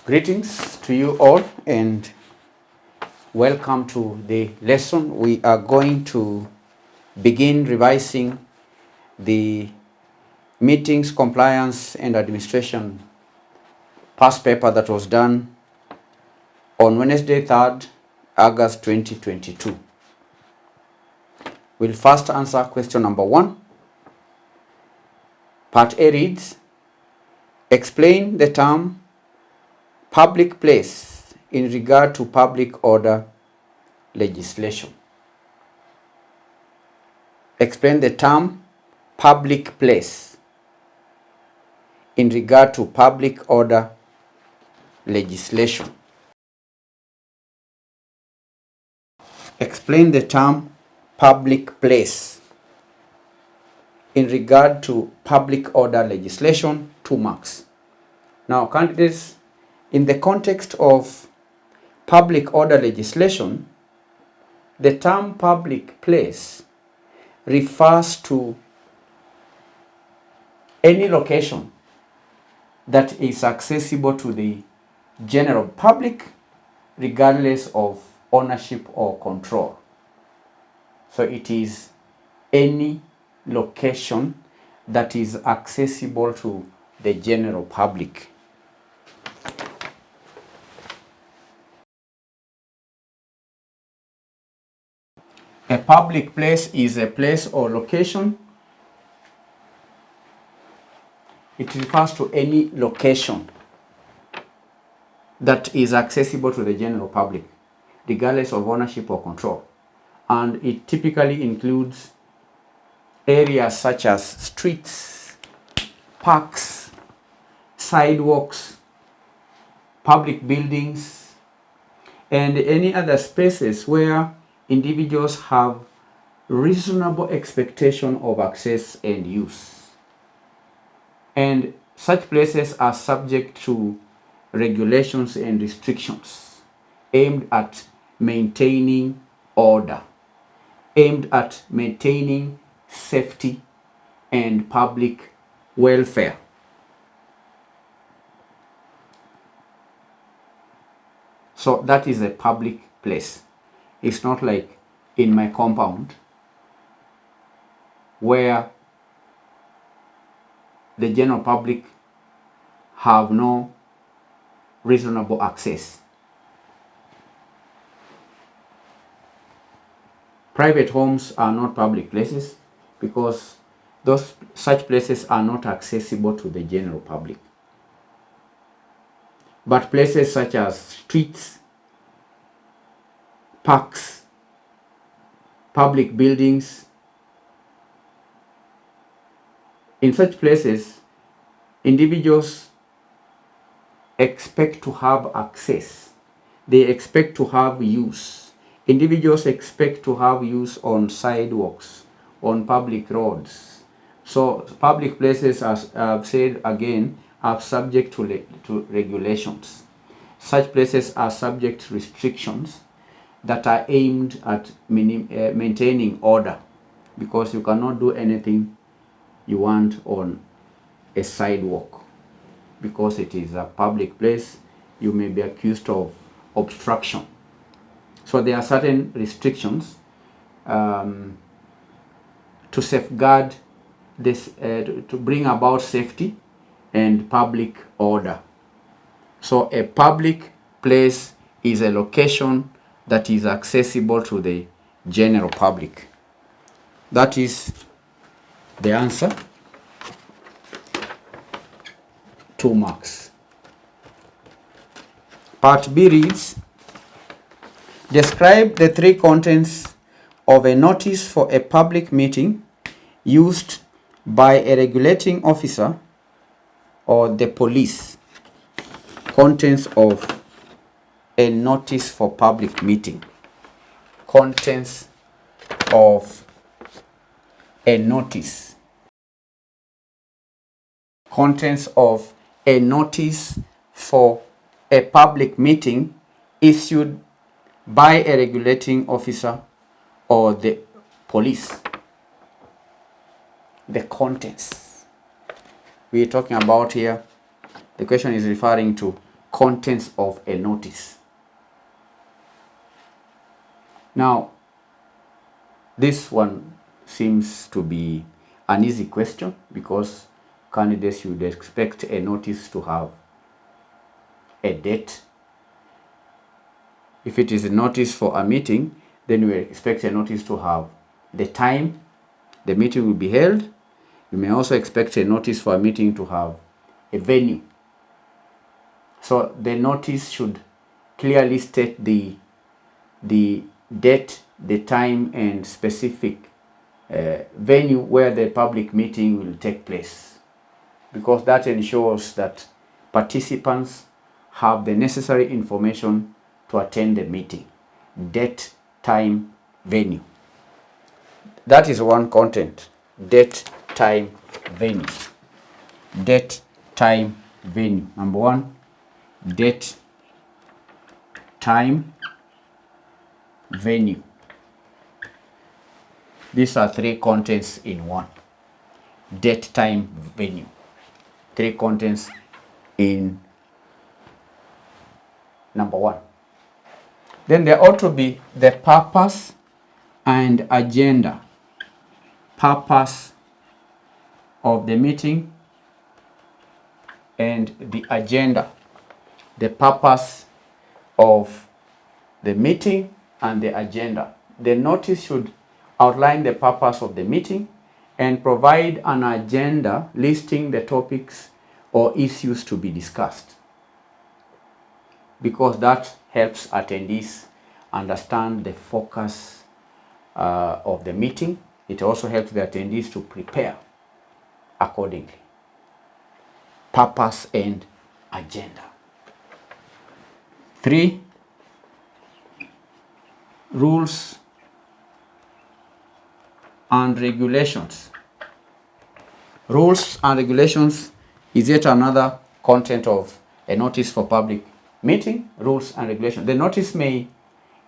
Greetings to you all and welcome to the lesson. We are going to begin revising the meetings, compliance and administration past paper that was done on Wednesday, 3rd August 2022. We'll first answer question number 1. Part A reads, explain the term public place in regard to public order legislation. Explain the term public place in regard to public order legislation. Explain the term public place in regard to public order legislation, 2 marks. Now, candidates, in the context of public order legislation, the term public place refers to any location that is accessible to the general public regardless of ownership or control. So it is any location that is accessible to the general public. A public place is a place or location. It refers to any location that is accessible to the general public, regardless of ownership or control. And it typically includes areas such as streets, parks, sidewalks, public buildings, and any other spaces where individuals have reasonable expectation of access and use. And such places are subject to regulations and restrictions aimed at maintaining order, aimed at maintaining safety and public welfare. So that is a public place. It's not like in my compound where the general public have no reasonable access. Private homes are not public places because such places are not accessible to the general public. But places such as streets, parks, public buildings, in such places, individuals expect to have access. They expect to have use. Individuals expect to have use on sidewalks, on public roads. So public places, as I've said again, are subject to regulations. Such places are subject to restrictions that are aimed at maintaining order, because you cannot do anything you want on a sidewalk because it is a public place. You may be accused of obstruction. So there are certain restrictions to safeguard this, to bring about safety and public order. So a public place is a location that is accessible to the general public. That is the answer. 2 marks. Part B reads, describe the 3 contents of a notice for a public meeting used by a regulating officer or the police. Contents of a notice for public meeting. Contents of a notice. Contents of a notice for a public meeting issued by a regulating officer or the police. the contents. We're talking about here, the question is referring to contents of a notice. Now, this one seems to be an easy question because candidates should expect a notice to have a date. If it is a notice for a meeting, then we expect a notice to have the time the meeting will be held. You may also expect a notice for a meeting to have a venue. So the notice should clearly state the date, the time, and specific venue where the public meeting will take place, because that ensures that participants have the necessary information to attend the meeting. Date, time, venue. That is one content. Date, time, venue. Date, time, venue. Number one, date, time, venue. These are three contents in one. Date, time, venue. Three contents in number one. Then there ought to be the purpose and agenda. Purpose of the meeting and the agenda. The purpose of the meeting and the agenda. The notice should outline the purpose of the meeting and provide an agenda listing the topics or issues to be discussed, because that helps attendees understand the focus of the meeting. It also helps the attendees to prepare accordingly. Purpose and agenda. 3, rules and regulations. Rules and regulations is yet another content of a notice for public meeting. Rules and regulations. The notice may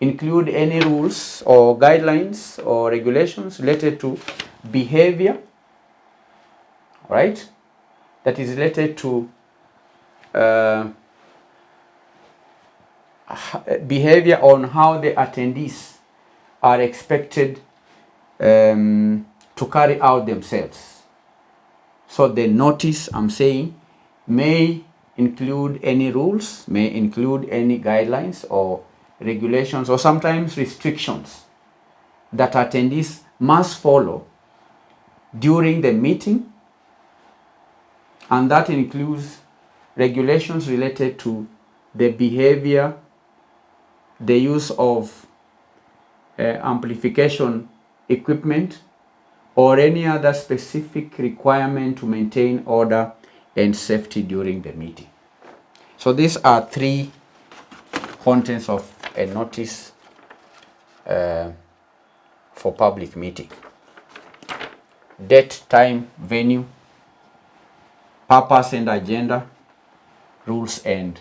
include any rules or guidelines or regulations related to behavior, right? That is related to behavior on how the attendees are expected to carry out themselves. So the notice, I'm saying, may include any rules, may include any guidelines or regulations, or sometimes restrictions that attendees must follow during the meeting, and that includes regulations related to the behavior, the use of amplification equipment, or any other specific requirement to maintain order and safety during the meeting. So these are 3 contents of a notice for public meeting. Date, time, venue, purpose and agenda, rules and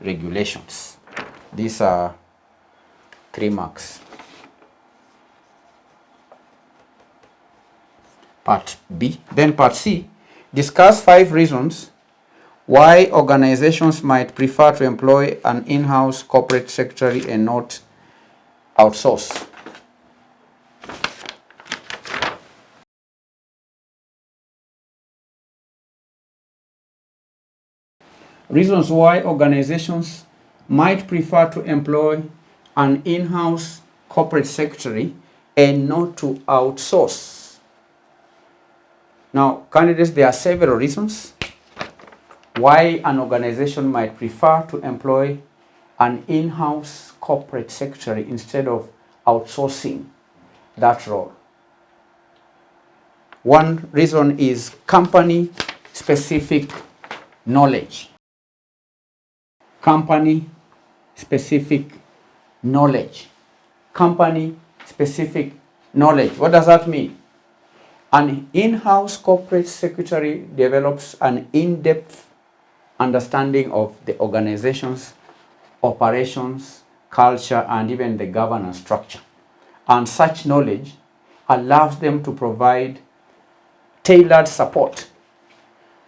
regulations. These are 3 marks. Part B. Then part C, discuss 5 reasons why organizations might prefer to employ an in-house corporate secretary and not outsource. Reasons why organizations might prefer to employ an in-house corporate secretary and not to outsource. Now, candidates, there are several reasons why an organization might prefer to employ an in-house corporate secretary instead of outsourcing that role. One reason is company-specific knowledge. Company-specific knowledge. Company-specific knowledge. What does that mean? An in-house corporate secretary develops an in-depth understanding of the organization's operations, culture, and even the governance structure. And such knowledge allows them to provide tailored support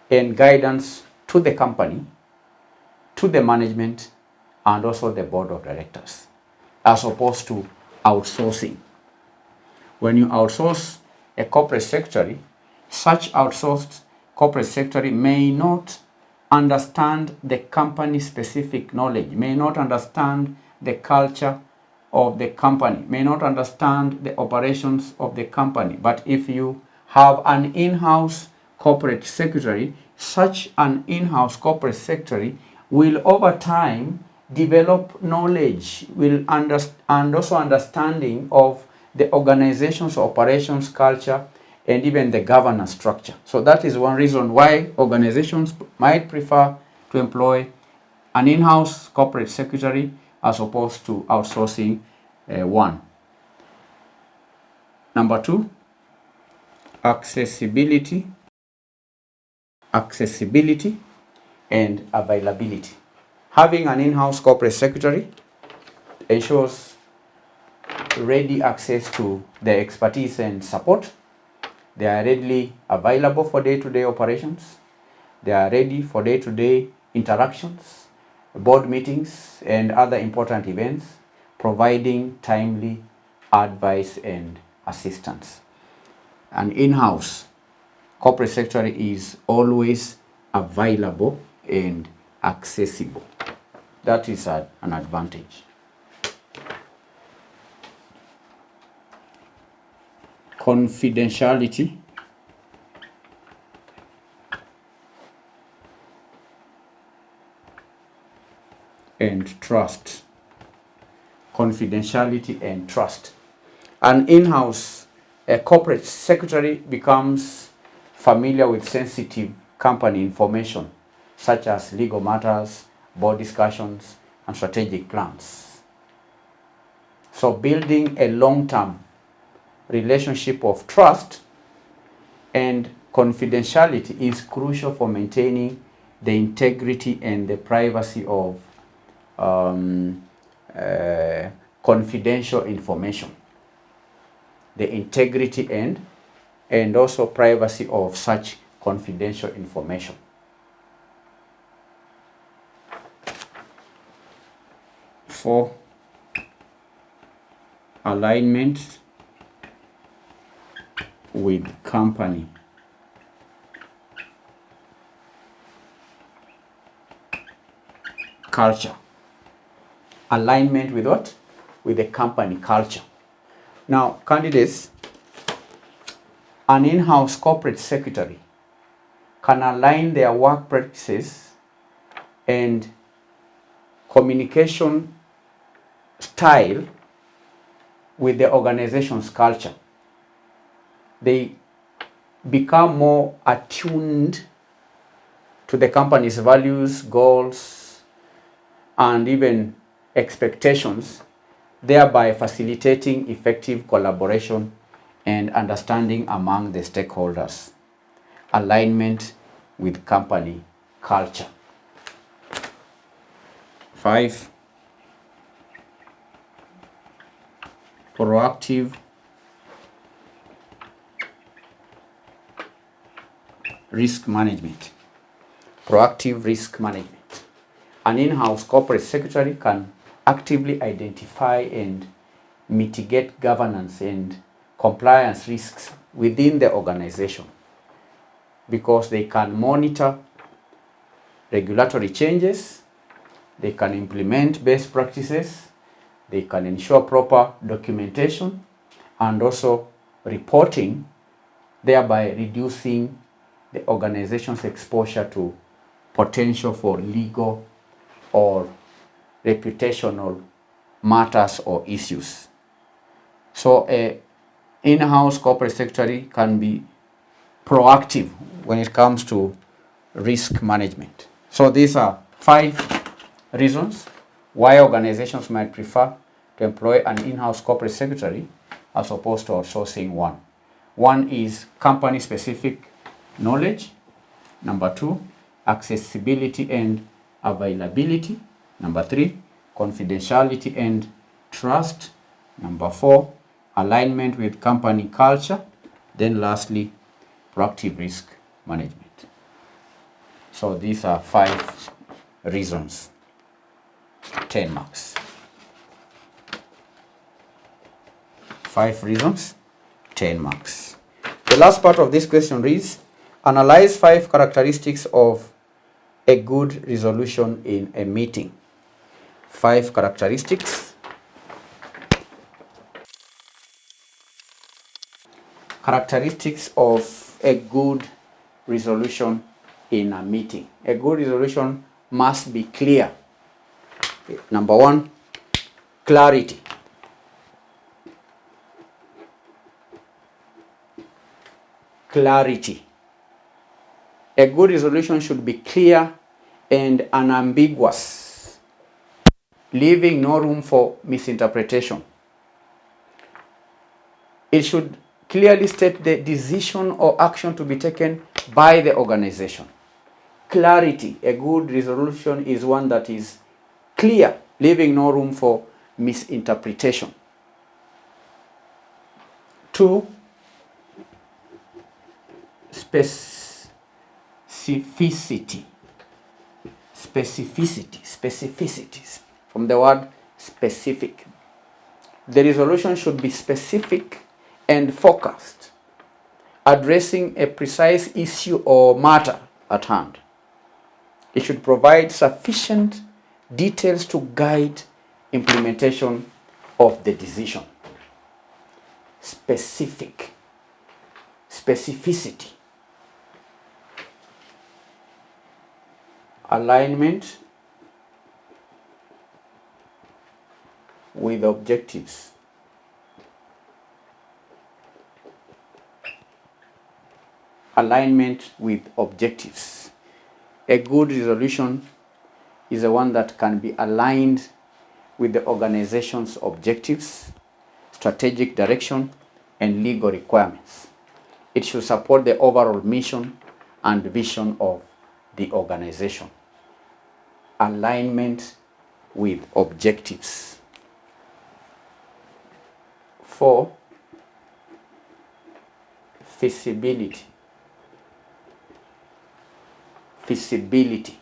and guidance to the company, to the management, and also the board of directors, as opposed to outsourcing. When you outsource a corporate secretary, such outsourced corporate secretary may not understand the company specific knowledge, may not understand the culture of the company, may not understand the operations of the company. But if you have an in-house corporate secretary, such an in-house corporate secretary will over time develop knowledge, and also understanding of the organization's operations, culture, and even the governance structure. So that is one reason why organizations might prefer to employ an in-house corporate secretary as opposed to outsourcing one. Number 2, accessibility and availability. Having an in-house corporate secretary ensures ready access to the expertise and support. They are readily available for day-to-day operations. They are ready for day-to-day interactions, board meetings, and other important events, providing timely advice and assistance. An in-house corporate secretary is always available and accessible. That is an advantage. Confidentiality and trust. Confidentiality and trust. An in-house corporate secretary becomes familiar with sensitive company information, such as legal matters, board discussions, and strategic plans. So building a long-term relationship of trust and confidentiality is crucial for maintaining the integrity and the privacy of confidential information. The integrity and also privacy of such confidential information. For alignment with company culture. Alignment with what? With the company culture. Now, candidates, an in-house corporate secretary can align their work practices and communication style with the organization's culture. They become more attuned to the company's values, goals, and even expectations, thereby facilitating effective collaboration and understanding among the stakeholders. Alignment with company culture. 5, proactive risk management. Proactive risk management. An in-house corporate secretary can actively identify and mitigate governance and compliance risks within the organization, because they can monitor regulatory changes, they can implement best practices, they can ensure proper documentation and also reporting, thereby reducing the organization's exposure to potential for legal or reputational matters or issues. So a in-house corporate secretary can be proactive when it comes to risk management. So these are 5 reasons why organizations might prefer to employ an in-house corporate secretary as opposed to outsourcing one. One is company-specific knowledge. Number 2, accessibility and availability. Number 3, confidentiality and trust. Number 4, alignment with company culture. Then lastly, proactive risk management. So these are 5 reasons, 10 marks. 5 reasons, 10 marks. The last part of this question reads, analyze 5 characteristics of a good resolution in a meeting. 5 characteristics. Characteristics of a good resolution in a meeting. A good resolution must be clear. Number 1, clarity. Clarity. A good resolution should be clear and unambiguous, leaving no room for misinterpretation. It should clearly state the decision or action to be taken by the organization. Clarity. A good resolution is one that is clear, leaving no room for misinterpretation. 2, specificity. Specificity, from the word specific. The resolution should be specific and focused, addressing a precise issue or matter at hand. It should provide sufficient details to guide implementation of the decision. Specificity. Alignment with objectives. Alignment with objectives. A good resolution is the one that can be aligned with the organization's objectives, strategic direction, and legal requirements. It should support the overall mission and vision of the organization. Alignment with objectives. 4, feasibility. Feasibility.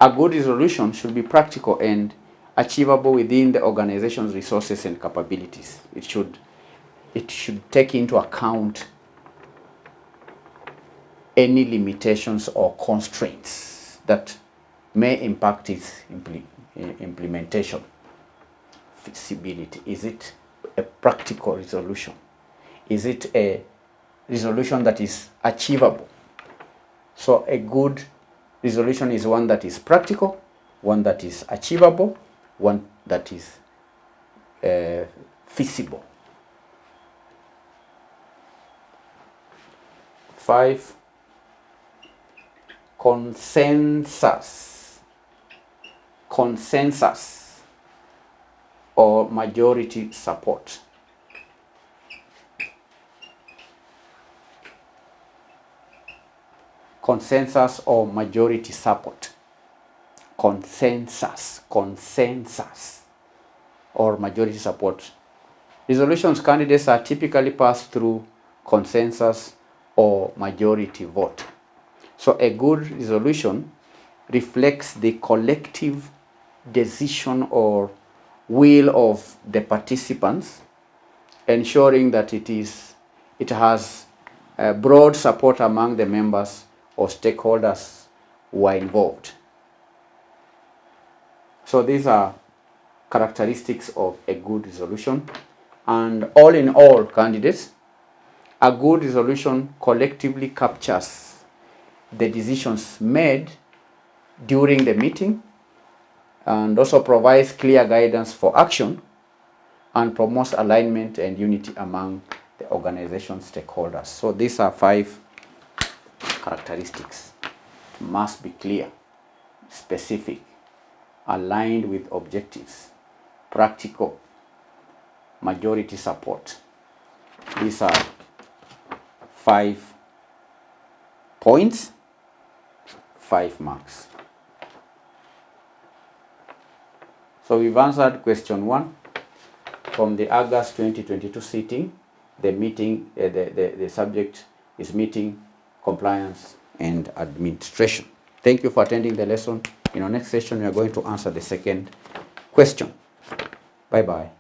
A good resolution should be practical and achievable within the organization's resources and capabilities. It should take into account any limitations or constraints that may impact its implementation. Feasibility. Is it a practical resolution? Is it a resolution that is achievable? So a good resolution is one that is practical, one that is achievable, one that is feasible. 5, consensus. Consensus or majority support. Consensus or majority support. Consensus or majority support. Resolutions candidates are typically passed through consensus or majority vote. So a good resolution reflects the collective decision or will of the participants, ensuring that it has broad support among the members or stakeholders who are involved. So these are characteristics of a good resolution. And all in all, candidates, a good resolution collectively captures the decisions made during the meeting and also provides clear guidance for action and promotes alignment and unity among the organization stakeholders. So these are 5 characteristics. It must be clear, specific, aligned with objectives, practical, majority support. These are 5 points, 5 marks. So we've answered question 1 from the August 2022 sitting. The meeting, the subject is meeting, compliance, and administration. Thank you for attending the lesson. In our next session, we are going to answer the second question. Bye-bye.